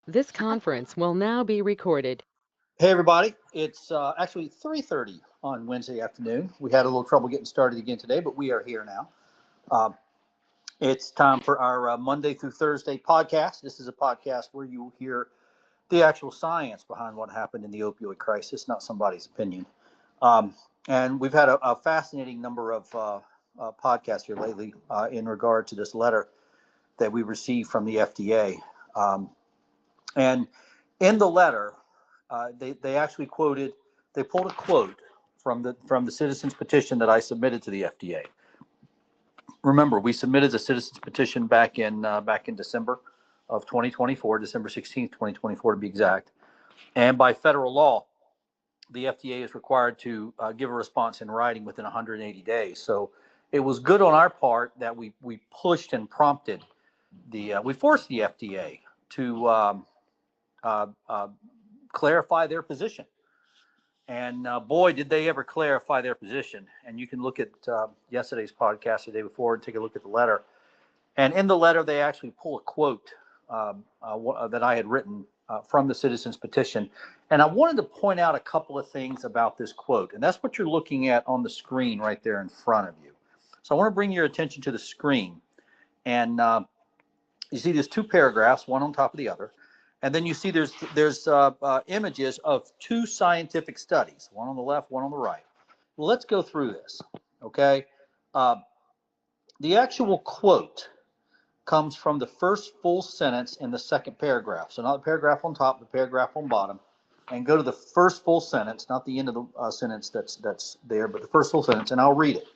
This conference will now be recorded. Hey everybody, it's actually 3:30 on Wednesday afternoon. We had a little trouble getting started again today, but we are here now. Uh, it's time for our Monday through Thursday podcast. This is a podcast where you will hear the actual science behind what happened in the opioid crisis, not somebody's opinion. Um, and we've had a fascinating number of podcasts here lately in regard to this letter that we received from the FDA. And in the letter, they actually they pulled a quote from the citizens petition that I submitted to the FDA. Remember, we submitted the citizens petition back in December of 2024, December 16th, 2024 to be exact. And by federal law, the FDA is required to give a response in writing within 180 days. So it was good on our part that we pushed and prompted we forced the FDA to clarify their position. And boy, did they ever clarify their position. And you can look at yesterday's podcast, the day before, and take a look at the letter. And in the letter, they actually pull a quote that I had written from the citizens petition. And I wanted to point out a couple of things about this quote. And that's what you're looking at on the screen right there in front of you. So I want to bring your attention to the screen. And you see there's two paragraphs, one on top of the other. And then you see there's images of two scientific studies, one on the left, one on the right. Well, let's go through this, okay? The actual quote comes from the first full sentence in the second paragraph. So not the paragraph on top, the paragraph on bottom. And go to the first full sentence, not the end of the sentence that's there, but the first full sentence, and I'll read it.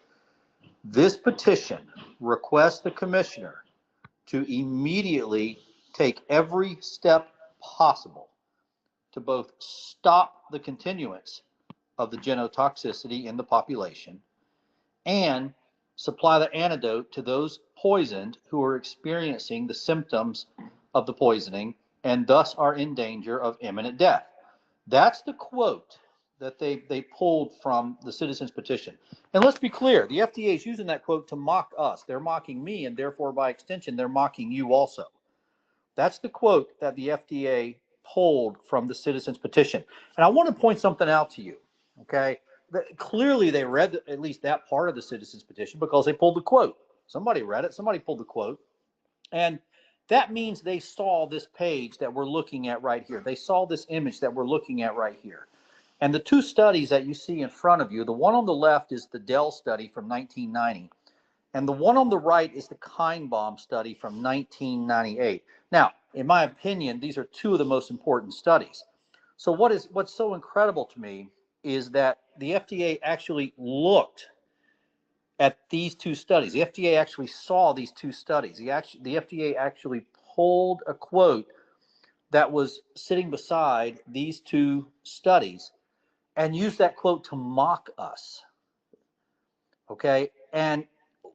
This petition requests the commissioner to immediately take every step possible to both stop the continuance of the genotoxicity in the population and supply the antidote to those poisoned who are experiencing the symptoms of the poisoning and thus are in danger of imminent death. That's the quote that they pulled from the citizens petition. And let's be clear, the FDA is using that quote to mock us. They're mocking me, and therefore by extension they're mocking you also. That's the quote that the FDA pulled from the citizens petition. And I want to point something out to you, okay? Clearly they read at least that part of the citizens petition because they pulled the quote. Somebody read it, somebody pulled the quote. And that means they saw this page that we're looking at right here. They saw this image that we're looking at right here. And the two studies that you see in front of you, the one on the left is the Dell study from 1990. And the one on the right is the Kienbaum study from 1998. Now, in my opinion, these are two of the most important studies. So what's so incredible to me is that the FDA actually looked at these two studies. The FDA actually saw these two studies. The FDA actually pulled a quote that was sitting beside these two studies and used that quote to mock us. Okay? And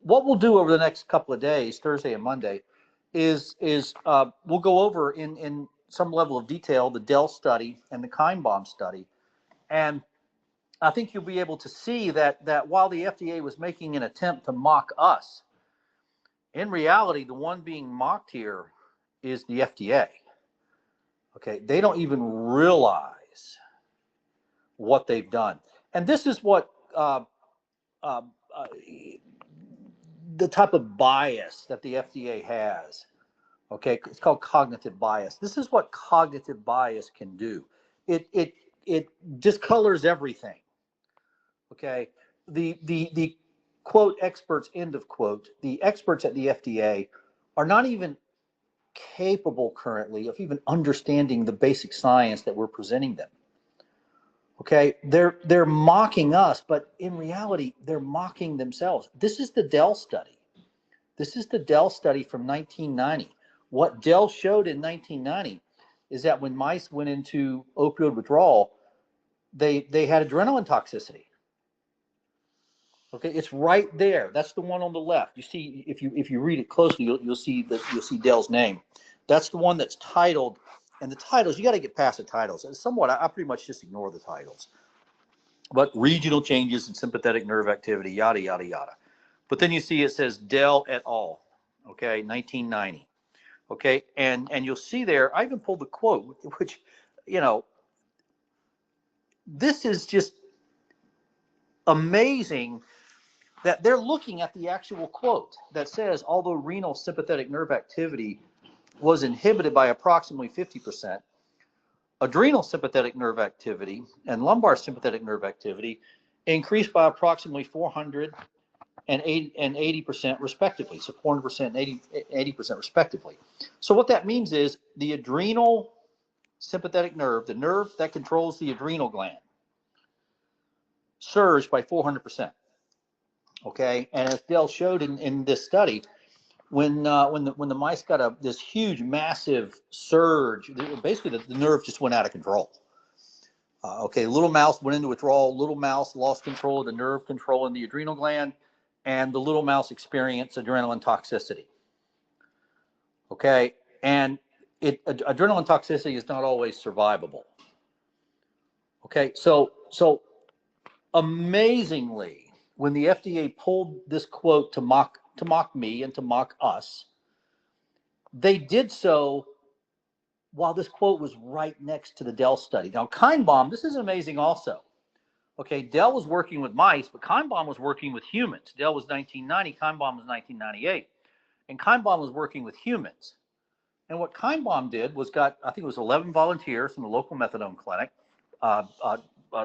what we'll do over the next couple of days, Thursday and Monday, is we'll go over in some level of detail the Dell study and the Kienbaum study. And I think you'll be able to see that while the FDA was making an attempt to mock us, in reality, the one being mocked here is the FDA. Okay, they don't even realize what they've done. And this is what the type of bias that the FDA has. Okay, it's called cognitive bias. This is what cognitive bias can do. It discolors everything. Okay, the quote experts, end of quote, the experts at the FDA are not even capable currently of even understanding the basic science that we're presenting them. Okay, they're mocking us, but in reality, they're mocking themselves. This is the Dell study. This is the Dell study from 1990. What Dell showed in 1990 is that when mice went into opioid withdrawal, they had adrenaline toxicity. Okay, it's right there. That's the one on the left. You see, if you read it closely, you'll see Dell's name. That's the one that's titled, and the titles, you got to get past the titles. And somewhat, I pretty much just ignore the titles. But regional changes in sympathetic nerve activity, yada yada yada. But then you see it says Dell et al. Okay, 1990. Okay, and you'll see there, I even pulled the quote, which, you know, this is just amazing that they're looking at the actual quote that says, although renal sympathetic nerve activity was inhibited by approximately 50%, adrenal sympathetic nerve activity and lumbar sympathetic nerve activity increased by approximately 400 and 80% respectively. So 400% and 80% respectively. So what that means is the adrenal sympathetic nerve, the nerve that controls the adrenal gland, surged by 400%. Okay, and as Dell showed in this study, when the mice got this huge, massive surge, basically the nerve just went out of control. Okay, little mouse went into withdrawal. Little mouse lost control of the nerve control in the adrenal gland, and the little mouse experienced adrenaline toxicity. Okay, and adrenaline toxicity is not always survivable. Okay, so amazingly, when the FDA pulled this quote to mock me and to mock us, they did so while this quote was right next to the Dell study. Now, Kinebaum, this is amazing also. Okay, Dell was working with mice, but Kinebaum was working with humans. Dell was 1990, Kinebaum was 1998. And Kinebaum was working with humans. And what Kinebaum did was I think it was 11 volunteers from the local methadone clinic,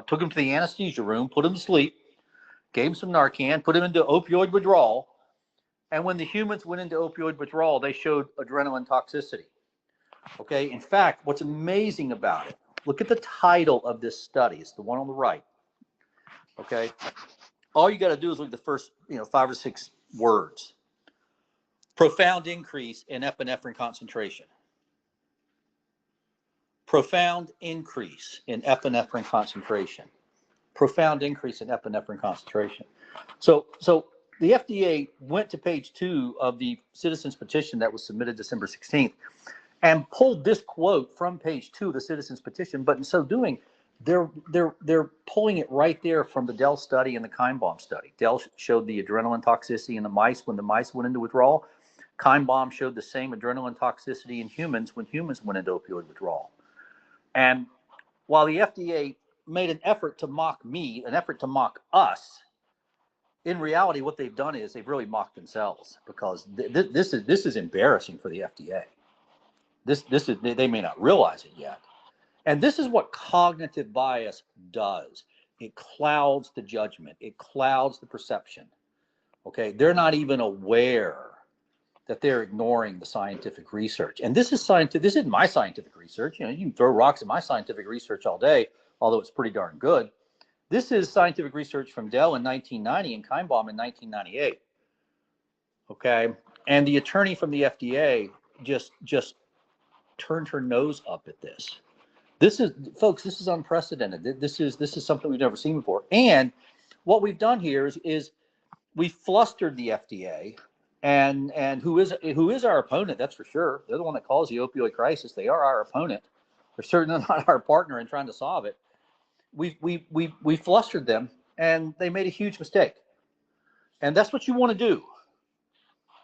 took them to the anesthesia room, put them to sleep, gave them some Narcan, put them into opioid withdrawal. And when the humans went into opioid withdrawal, they showed adrenaline toxicity. Okay, in fact, what's amazing about it, look at the title of this study. It's the one on the right. Okay, all you got to do is look at the first 5 or 6 words. Profound increase in epinephrine concentration. Profound increase in epinephrine concentration. Profound increase in epinephrine concentration. So the FDA went to page 2 of the citizens petition that was submitted December 16th and pulled this quote from page 2 of the citizens petition, but in so doing, they're pulling it right there from the Dell study and the Kinebaum study. Dell showed the adrenaline toxicity in the mice when the mice went into withdrawal. Kinebaum showed the same adrenaline toxicity in humans when humans went into opioid withdrawal. And while the FDA made an effort to mock me, an effort to mock us, in reality, what they've done is they've really mocked themselves, because this is embarrassing for the FDA. This is, they may not realize it yet. And this is what cognitive bias does. It clouds the judgment. It clouds the perception. Okay, they're not even aware that they're ignoring the scientific research. And this is scientific. This isn't my scientific research. You can throw rocks at my scientific research all day, although it's pretty darn good. This is scientific research from Dell in 1990 and Kinebaum in 1998. Okay, and the attorney from the FDA just turned her nose up at this. This is, folks, this is unprecedented. This is something we've never seen before. And what we've done here is we flustered the FDA, and who is our opponent, that's for sure. They're the one that caused the opioid crisis. They are our opponent. They're certainly not our partner in trying to solve it. We flustered them, and they made a huge mistake. And that's what you want to do.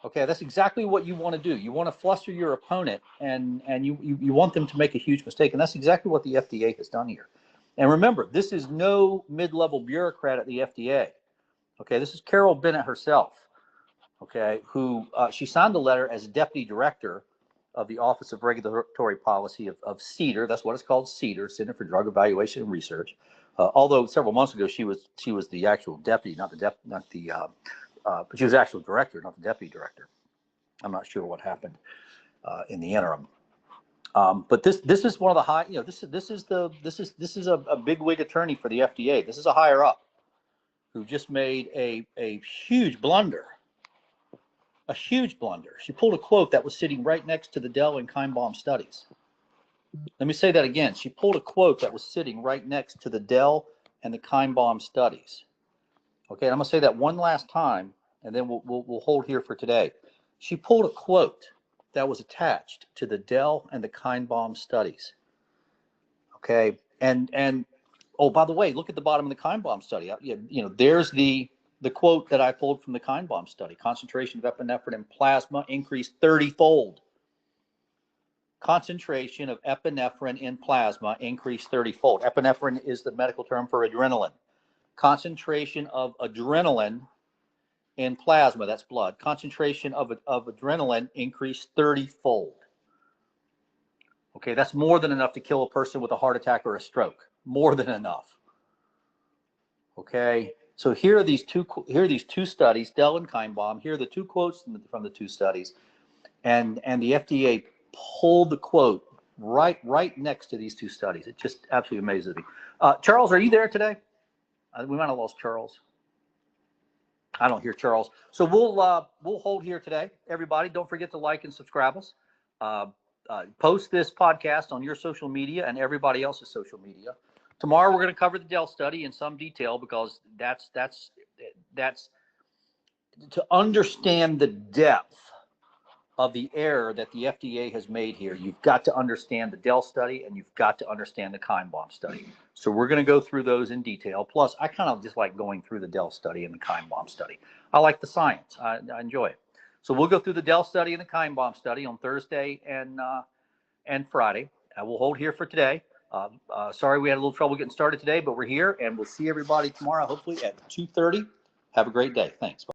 Okay, that's exactly what you want to do. You want to fluster your opponent, and you want them to make a huge mistake. And that's exactly what the FDA has done here. And remember, this is no mid-level bureaucrat at the FDA. Okay, this is Carol Bennett herself. Okay, who she signed the letter as deputy director of the Office of Regulatory Policy of CDER. That's what it's called, CDER, Center for Drug Evaluation and Research. Although several months ago she was the actual deputy, but she was actual director, not the deputy director. I'm not sure what happened in the interim. But this is one of the high. This is a bigwig attorney for the FDA. This is a higher up who just made a huge blunder. A huge blunder. She pulled a quote that was sitting right next to the Dell and Kinebaum studies. Let me say that again. She pulled a quote that was sitting right next to the Dell and the Kinebaum studies. Okay, I'm going to say that one last time, and then we'll hold here for today. She pulled a quote that was attached to the Dell and the Kinebaum studies. Okay, and oh, by the way, look at the bottom of the Kinebaum study. There's the quote that I pulled from the Kinebaum study. Concentration of epinephrine in plasma increased 30-fold. concentration of epinephrine in plasma increased 30-fold. Epinephrine is the medical term for adrenaline. Concentration of adrenaline in plasma, that's blood, concentration of adrenaline increased 30-fold. Okay, that's more than enough to kill a person with a heart attack or a stroke. More than enough. Okay, so here are these two studies, Dell and Kinebaum. Here are the two quotes from the two studies, and the FDA pulled the quote right next to these two studies. It just absolutely amazes me. Charles, are you there today? We might have lost Charles. I don't hear Charles. So we'll hold here today. Everybody, don't forget to like and subscribe us. Post this podcast on your social media and everybody else's social media. Tomorrow we're going to cover the Dell study in some detail, because that's to understand the depth of the error that the FDA has made here. You've got to understand the Dell study, and you've got to understand the Kinebaum study. So we're going to go through those in detail. Plus, I kind of just like going through the Dell study and the Kinebaum study. I like the science. I enjoy it. So we'll go through the Dell study and the Kinebaum study on Thursday and Friday. We'll hold here for today. Sorry we had a little trouble getting started today, but we're here, and we'll see everybody tomorrow, hopefully at 2:30. Have a great day. Thanks. Bye.